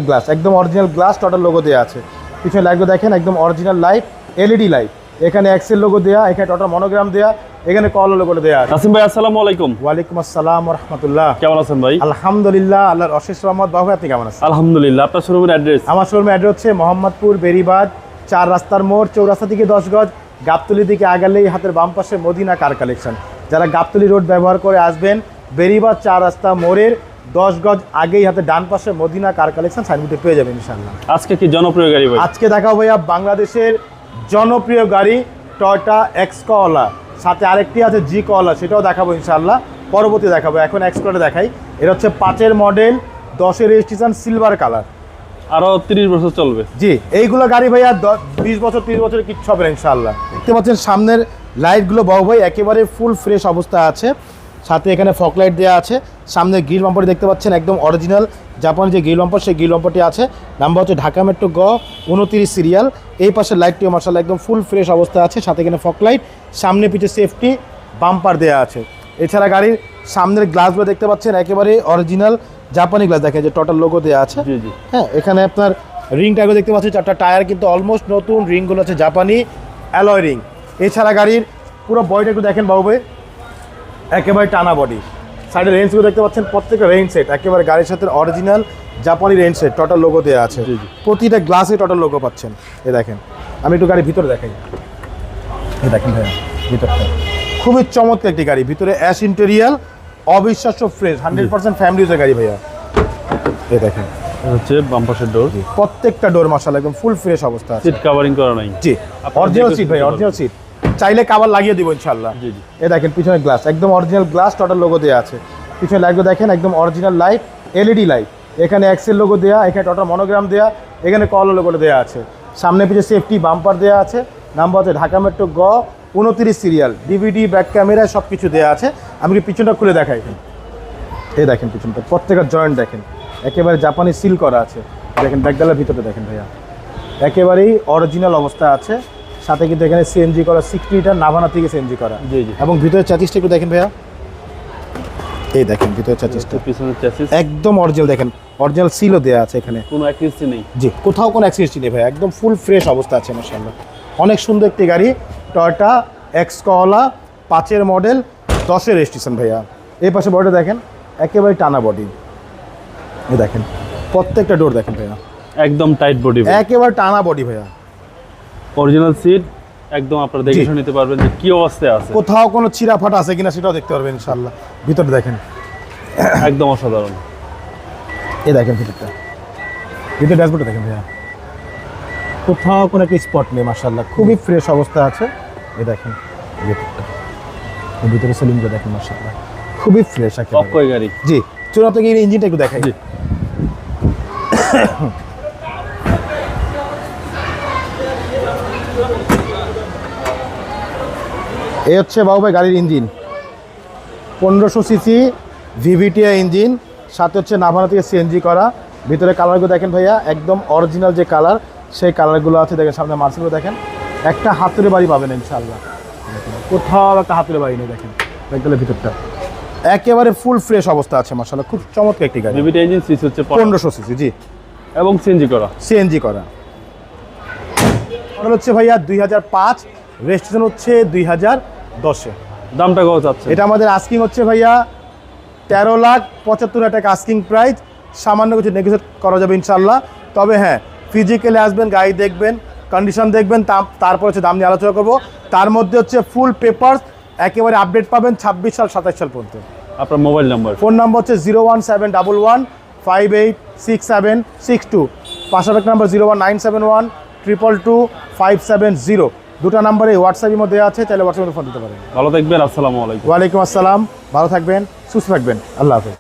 Glass একদম original glass total logo দেওয়া আছে। পিছনে লাইটগুলো দেখেন একদম অরিজিনাল লাইট, এলইডি লাইট। এখানে এক্সেল লোগো দেওয়া, এখানে টোটাল মনোগ্রাম দেওয়া, এখানে কল লোগোটা দেওয়া আছে। নাসিম ভাই আসসালামু আলাইকুম। ওয়ালাইকুম আসসালাম ওয়া রাহমাতুল্লাহ। কেমন আছেন ভাই? আলহামদুলিল্লাহ, আল্লাহর অশেষ রহমত। বাবু আপনি কেমন আছেন? আলহামদুলিল্লাহ। আপনার শোরুমের অ্যাড্রেস? আমার শোরুমের অ্যাড্রেস হচ্ছে মোহাম্মদপুর বেরিবাদ 4 রাস্তার মোড়, চৌরাস্তা থেকে 10 গজ, গাবতলী দিকে আগালেই হাতের বাম পাশে মদিনা কার কালেকশন। যারা গাবতলী রোড ব্যবহার করে আসবেন, বেরিবাদ 4 রাস্তা মোড়ের 10 গজ আগেই হাতে ডান পাশে মদিনা কার কালেকশন সাইনবোর্ডে পেয়ে যাবেন ইনশাআল্লাহ। আজকে কি জনপ্রিয় গাড়ি ভাই? আজকে দেখাবো ভাইয়া বাংলাদেশের জনপ্রিয় গাড়ি টয়োটা এক্সকোলা, সাথে আরেকটি আছে জি কলা, সেটাও দেখাবো ইনশাআল্লাহ। পরবর্তী দেখাবো, এখন এক্সকোলা দেখাই। এটা হচ্ছে 5-এর মডেল, 10-এর রেজিস্ট্রেশন, সিলভার কালার, আরো 30 বছর চলবে। জি, এইগুলো গাড়ি ভাইয়া 20 বছর 30 বছর কিচ্ছু হবে না ইনশাআল্লাহ। দেখতে পাচ্ছেন সামনের লাইটগুলো বড় ভাই একেবারে ফুল ফ্রেশ অবস্থা আছে, সাথে এখানে ফগ লাইট দেওয়া আছে। সামনে গ্রিল বাম্পারটি দেখতে পাচ্ছেন একদম অরিজিনাল জাপানি যে গ্রিল বাম্পার, সেই গ্রিল বাম্পারটি আছে। নাম্বার হচ্ছে ঢাকা মেট্রো গ 29 সিরিয়াল। এই পাশে লাইটটিও মার্শাল্লাহ একদম ফুল ফ্রেশ অবস্থা আছে, সাথে এখানে ফগ লাইট, সামনে পিছে সেফটি বাম্পার দেওয়া আছে। এছাড়া গাড়ির সামনের গ্লাসগুলো দেখতে পাচ্ছেন একেবারে অরিজিনাল জাপানি গ্লাস, দেখেন যে টোটাল লোগো দেওয়া আছে। হ্যাঁ, এখানে আপনার রিং টায়ারও দেখতে পাচ্ছেন, 4টা টায়ার কিন্তু অলমোস্ট নতুন, রিংগুলো আছে জাপানি অ্যালয় রিং। এছাড়া গাড়ির পুরো বডিটা একটু দেখেন বাবু ভাই, একেবারে টানা বডি। সাইডের রেঞ্জগুলো দেখতে পাচ্ছেন, প্রত্যেকটা রেঞ্জ সেট একেবারে গাড়ির সাথে অরিজিনাল জাপানি রেঞ্জ সেট, টোটাল লোগো দেওয়া আছে। প্রতিটা গ্লাসে টোটাল লোগো পাচ্ছেন। এ দেখেন, আমি একটু গাড়ির ভিতরে দেখাই। এই দেখেন ভাইয়া ভিতরটা খুবই চমৎকার একটি গাড়ি, ভিতরে অ্যাশ ইন্টেরিয়াল, অবিশ্বাস্য ফ্রেশ, 100% ফ্যামিলি ইউজের গাড়ি ভাইয়া। এই দেখেন হচ্ছে বাম পাশের ডোর, প্রত্যেকটা ডোর মাশাআল্লাহ একদম ফুল ফ্রেশ অবস্থা আছে। সিট কভারিং করা নাই? জি, অরিজিনাল সিট ভাই, অরিজিনাল সিট, চাইলে কভার লাগিয়ে দিব ইনশাআল্লাহ। জি জি। এই দেখেন পিছনে গ্লাস একদম অরিজিনাল গ্লাস, টোটাল লোগো দেওয়া আছে। পিছনে লাইটগুলো দেখেন একদম অরিজিনাল লাইট, এলইডি লাইট। এখানে এক্সেল লোগো দেওয়া, এখানে টোটাল মনোগ্রাম দেওয়া, এখানে কল লোগোটা দেওয়া আছে। সামনে পিছে সেফটি বাম্পার দেওয়া আছে। নাম্বার হচ্ছে ঢাকা মেট্রো গ 29 সিরিয়াল, ডিভিডি ব্যাক ক্যামেরা সব কিছু দেওয়া আছে। আমি পিছনটা খুলে দেখাই। এই দেখেন পিছনটা প্রত্যেকটা জয়েন্ট দেখেন একেবারে জাপানি সিল করা আছে। দেখেন ব্যাকডালার ভিতরে দেখেন ভাইয়া একেবারেই অরিজিনাল অবস্থা আছে, সাথে কিন্তু এখানে সিএনজি করা, 60 লিটার নাভানা থেকে সিএনজি করা। জি জি। এবং ভিতরে চ্যাসিসটা একটু দেখেন ভাইয়া, এই দেখেন ভিতরে চ্যাসিসটা পিছনের চ্যাসিস একদম অরিজিনাল, দেখেন অরিজিনাল সিলও দেওয়া আছে এখানে, কোনো অ্যাক্সিডেন্ট নেই। জি, কোথাও কোনো অ্যাক্সিডেন্ট নেই ভাইয়া, একদম ফুল ফ্রেশ অবস্থা আছে মাশাআল্লাহ। অনেক সুন্দর একটি গাড়ি, টয়োটা এক্সকোলা, 5-এর মডেল, 10-এর রেজিস্ট্রেশন ভাইয়া। এই পাশে বডিটা দেখেন একেবারে টানা বডি। এই দেখেন প্রত্যেকটা ডোর দেখেন ভাইয়া একদম টাইট বডি, একেবারে টানা বডি ভাইয়া। অরিজিনাল সিট একদম আপনারা দেখে শুনে নিতে পারবেন যে কি অবস্থায় আছে, কোথাও কোনো চিরা ফাটা আছে কিনা সেটাও দেখতে পারবেন ইনশাআল্লাহ। ভিতরে দেখেন একদম অসাধারণ। এই দেখেন ভিতরে ড্যাশবোর্ডটা দেখেন ভাইয়া, কোথাও কোনো একটা স্পট নেই মাশাআল্লাহ, খুবই ফ্রেশ অবস্থা আছে। এই দেখেন ভিতরে সিলিংটা দেখেন মাশাআল্লাহ খুবই ফ্রেশ আছে গাড়ি। জি, চলুন আপনাকে ইঞ্জিনটা একটু দেখাই। জি, এই হচ্ছে বাবু ভাই গাড়ির ইঞ্জিন, 1500 সিসি ভিভিটিআই ইঞ্জিন, সাথে হচ্ছে নাভানা থেকে সিএনজি করা। ভিতরে কালারগুলো দেখেন ভাইয়া একদম অরিজিনাল যে কালার, সেই কালারগুলো আছে। দেখেন সামনে মার্সেলগুলো দেখেন, একটা হাতুড়ে বাড়ি পাবেন ইনশাআল্লাহ, কোথাও একটা হাতুড়ে বাড়ি নেই। দেখেন ব্যাকডালের ভিতরটা একেবারে ফুল ফ্রেশ অবস্থা আছে মাশাআল্লাহ, খুব চমৎকার একটি গাড়ি। ভিভিটিআই ইঞ্জিন, সিসি হচ্ছে 1500 সিসি, জি, এবং সিএনজি করা। মডেল হচ্ছে ভাইয়া 2005, রেজিস্ট্রেশন হচ্ছে 2010-এ। দামটা কত চাচ্ছে? এটা আমাদের আস্কিং হচ্ছে ভাইয়া 13,75,000 টাকা আস্কিং প্রাইস, সামান্য কিছু নেগোশিয়েট করা যাবে ইনশাআল্লাহ। তবে হ্যাঁ, ফিজিক্যালি আসবেন, গাড়ি দেখবেন, কন্ডিশন দেখবেন, তারপর হচ্ছে দাম নিয়ে আলোচনা করবো। তার মধ্যে হচ্ছে ফুল পেপারস একেবারে আপডেট পাবেন 26 সাল 27 সাল পর্যন্ত। আপনার মোবাইল নাম্বার? ফোন নাম্বার হচ্ছে 01711586762, পাশাপাশি নাম্বার 01971222570। দুটো নাম্বারে হোয়াটসঅ্যাপের মধ্যে আছে, তাহলে হোয়াটসঅ্যাপে ফোন দিতে পারেন। ভালো থাকবেন। আসসালামু আলাইকুম। ওয়ালাইকুম আসসালাম, ভালো থাকবেন, সুস্থ থাকবেন, আল্লাহ হাফেজ।